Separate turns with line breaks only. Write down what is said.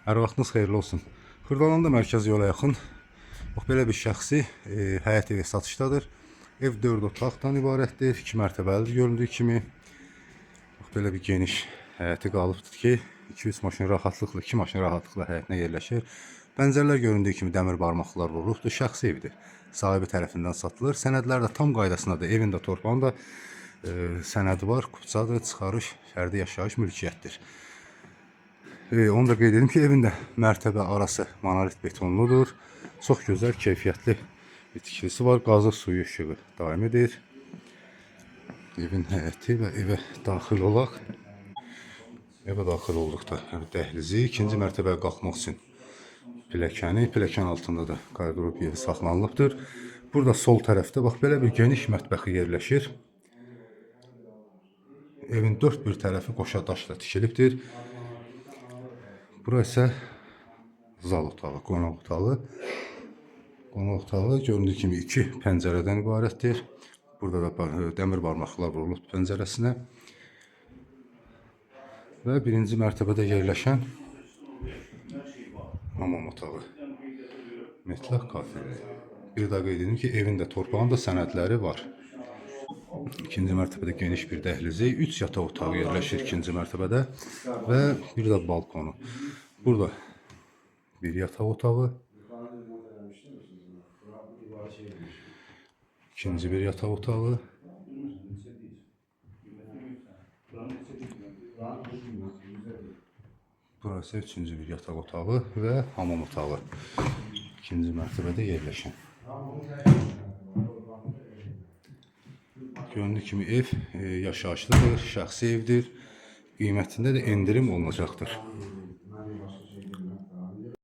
Hər vaxtınız xeyirli olsun. Xırdalanda mərkəzi yola yaxın. Bax, belə bir şəxsi həyət evi satışdadır. Ev 4 otaqdan ibarətdir. 2 mərtəbəlidir göründüyü kimi. Bax, belə bir geniş həyəti qalıbdır ki, 2-3 maşın rahatlıqla, 2 maşın rahatlıqla həyətinə yerləşir. Pəncərələr göründüyü kimi dəmir barmaqlar vurulubdur. Şəxsi evdir. Sahibi tərəfindən satılır. Sənədlər də tam qaydasındadır. Evin də torpağın da sənədi var. Kupçadır, çıxarış, fərdi yaşayış mülkiyyətdir. Onu da qeyd edim ki, evin də mərtəbə arası monolit betonludur. Çox gözəl, keyfiyyətli bir tikilisi var. Qazıq suyu işığı daim edir. Evin həyəti və evə daxil olaq. Evə daxil olduqda dəhlizi, ikinci mərtəbəyə qalxmaq üçün pilləkəni, pilləkən altında da qarqurub yeri saxlanılıbdır. Burada sol tərəfdə bax, belə bir geniş mətbəxi yerləşir. Evin dörd bir tərəfi qoşa daşla tikilibdir. Bura isə zal otağı, qonaq otağı. Qonaq otağı göründüyü kimi 2 pəncərədən ibarətdir. Burada da dəmir barmaqlar vurulub pəncərəsinə. Və birinci mərtəbədə yerləşən hamam otağı. Metlaq kafeli. Bir daha qeyd edim ki, evin də torpağın da sənədləri var. İkinci mərtəbədə geniş bir dəhlizi, 3 yataq otağı yerləşir ikinci mərtəbədə və bir də balkonu. Burada bir yataq otağı, ikinci bir yataq otağı, burası üçüncü bir yataq otağı və hamam otağı. İkinci mərtəbədə yerləşən. Göründüyü kimi ev yaşayışlıdır, şəxsi evdir. Qiymətində də endirim olunacaqdır.